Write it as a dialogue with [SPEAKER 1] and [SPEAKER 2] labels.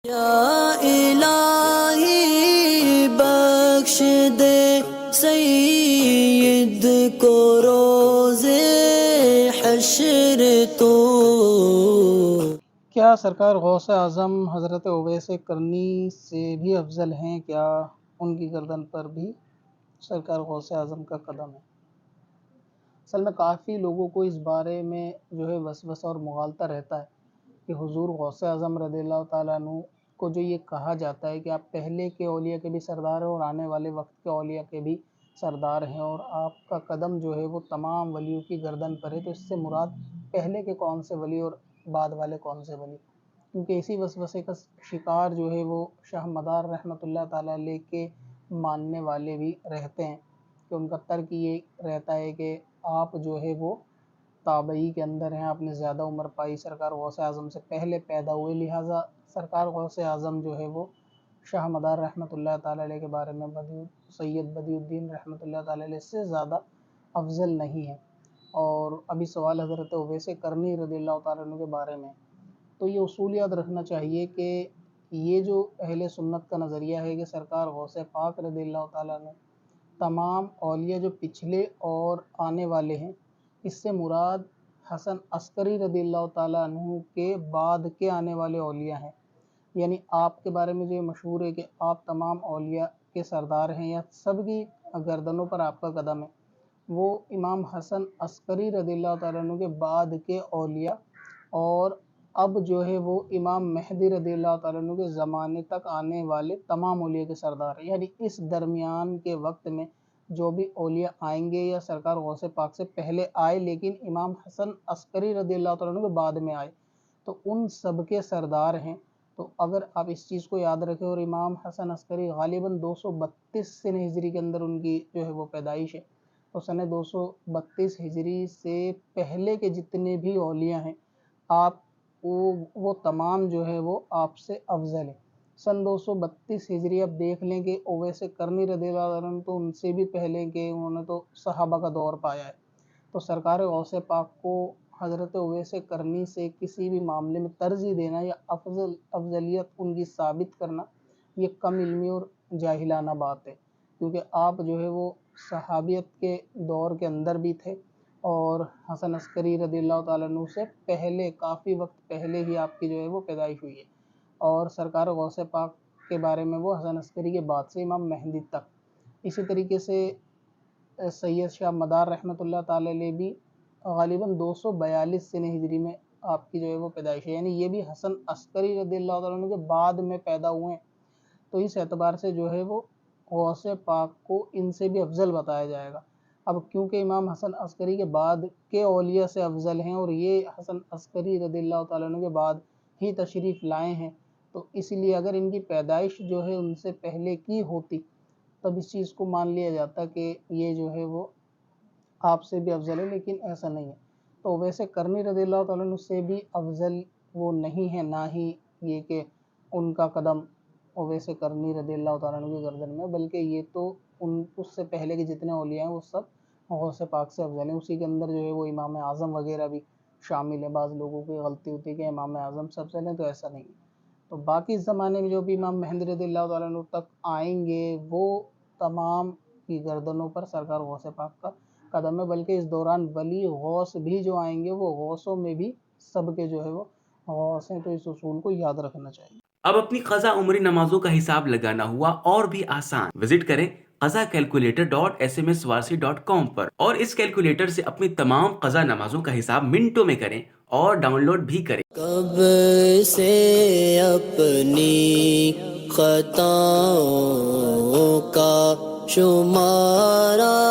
[SPEAKER 1] یا الہی بخش دے سید کو روز حشر تو۔
[SPEAKER 2] کیا سرکار غوث اعظم حضرت اویس کرنی سے بھی افضل ہیں؟ کیا ان کی گردن پر بھی سرکار غوث اعظم کا قدم ہے؟ اصل میں کافی لوگوں کو اس بارے میں جو ہے وسوسہ اور مغالطہ رہتا ہے کہ حضور غوث اعظم رضی اللہ تعالیٰ عنہ کو جو یہ کہا جاتا ہے کہ آپ پہلے کے اولیاء کے بھی سردار ہیں اور آنے والے وقت کے اولیاء کے بھی سردار ہیں، اور آپ کا قدم جو ہے وہ تمام ولیوں کی گردن پر ہے، تو اس سے مراد پہلے کے کون سے ولی اور بعد والے کون سے ولی؟ کیونکہ اسی وسوسے کا شکار جو ہے وہ شاہ مدار رحمۃ اللہ تعالیٰ علیہ کے ماننے والے بھی رہتے ہیں، کہ ان کا ترک یہ رہتا ہے کہ آپ جو ہے وہ تابعی کے اندر ہیں، آپ نے زیادہ عمر پائی، سرکار غوث اعظم سے پہلے پیدا ہوئے، لہٰذا سرکار غوث اعظم جو ہے وہ شاہ مدار رحمۃ اللہ تعالیٰ علیہ کے بارے میں سید بدیع الدین رحمۃ اللہ تعالیٰ علیہ سے زیادہ افضل نہیں ہے۔ اور ابھی سوال حضرت اویس کرنی رضی اللہ تعالیٰ عنہ کے بارے میں، تو یہ اصول یاد رکھنا چاہیے کہ یہ جو اہل سنت کا نظریہ ہے کہ سرکار غوث پاک رضی اللہ تعالیٰ عنہ تمام اولیاء جو پچھلے اور آنے والے ہیں، اس سے مراد حسن عسکری رضی اللہ تعالیٰ عنہ کے بعد کے آنے والے اولیاء ہیں، یعنی آپ کے بارے میں جو مشہور ہے کہ آپ تمام اولیاء کے سردار ہیں یا سب کی گردنوں پر آپ کا قدم ہے، وہ امام حسن عسکری رضی اللہ تعالیٰ عنہ کے بعد کے اولیاء اور اب جو ہے وہ امام مہدی رضی اللہ تعالیٰ عنہ کے زمانے تک آنے والے تمام اولیاء کے سردار ہیں، یعنی اس درمیان کے وقت میں جو بھی اولیاء آئیں گے یا سرکار غوث پاک سے پہلے آئے لیکن امام حسن عسکری رضی اللہ تعالیٰ عنہ کے بعد میں آئے، تو ان سب کے سردار ہیں۔ تو اگر آپ اس چیز کو یاد رکھیں، اور امام حسن عسکری غالباً 232 سن ہجری کے اندر ان کی جو ہے وہ پیدائش ہے، تو سن 232 ہجری سے پہلے کے جتنے بھی اولیاء ہیں آپ وہ تمام جو ہے وہ آپ سے افضل ہیں۔ سن 232 ہجری اب دیکھ لیں کہ اویس کرنی رضی اللہ عنہ تو ان سے بھی پہلے کے، انہوں نے تو صحابہ کا دور پایا ہے، تو سرکار غوث پاک کو حضرت اویس کرنی سے کسی بھی معاملے میں ترجیح دینا یا افضلیت ان کی ثابت کرنا، یہ کم علمی اور جاہلانہ بات ہے، کیونکہ آپ جو ہے وہ صحابیت کے دور کے اندر بھی تھے، اور حسن عسکری رضی اللہ تعالیٰ عنہ سے پہلے کافی وقت پہلے ہی آپ کی جو ہے وہ پیدائش ہوئی ہے، اور سرکار غوث پاک کے بارے میں وہ حسن عسکری کے بعد سے امام مہدی تک۔ اسی طریقے سے سید شاہ مدار رحمۃ اللہ تعالیٰ علیہ بھی غالباً 242 سن ہجری میں آپ کی جو ہے وہ پیدائش ہے، یعنی یہ بھی حسن عسکری رضی اللہ تعالیٰ عنہ کے بعد میں پیدا ہوئے ہیں، تو اس اعتبار سے جو ہے وہ غوث پاک کو ان سے بھی افضل بتایا جائے گا۔ اب کیونکہ امام حسن عسکری کے بعد کے اولیاء سے افضل ہیں اور یہ حسن عسکری رضی اللہ تعالیٰ عنہ کے بعد ہی تشریف لائے ہیں، تو اس لیے اگر ان کی پیدائش جو ہے ان سے پہلے کی ہوتی تب اس چیز کو مان لیا جاتا کہ یہ جو ہے وہ آپ سے بھی افضل ہے، لیکن ایسا نہیں ہے۔ تو ویسے کرنی رضی اللہ تعالیٰ عنہ سے بھی افضل وہ نہیں ہے، نہ ہی یہ کہ ان کا قدم اویس کرنی رضی اللہ تعالیٰ عنہ کی گردن میں، بلکہ یہ تو اس سے پہلے کے جتنے اولیاء ہیں وہ سب غوث پاک سے افضل ہیں۔ اسی کے اندر جو ہے وہ امام اعظم وغیرہ بھی شامل ہیں۔ بعض لوگوں کی غلطی ہوتی ہے کہ امام اعظم سے افضل ہیں، تو ایسا نہیں ہے۔ تو باقی اس زمانے میں جو بھی امام مہدی رضی اللہ تعالیٰ عنہ تک آئیں گے وہ تمام کی گردنوں پر سرکار غوث پاک کا قدم ہے، بلکہ اس دوران ولی غوث بھی جو آئیں گے وہ غوثوں میں بھی سب کے جو ہے وہ غوث ہیں، تو اس اصول کو یاد رکھنا چاہیے۔
[SPEAKER 3] اب اپنی قضا عمری نمازوں کا حساب لگانا ہوا اور بھی آسان۔ وزٹ کریں qazakalculator.smswarsi.com پر اور اس کیلکولیٹر سے اپنی تمام قضا نمازوں کا حساب منٹوں میں کریں اور ڈاؤن لوڈ بھی کریں۔
[SPEAKER 1] کب سے اپنی خطاؤں کا شمارہ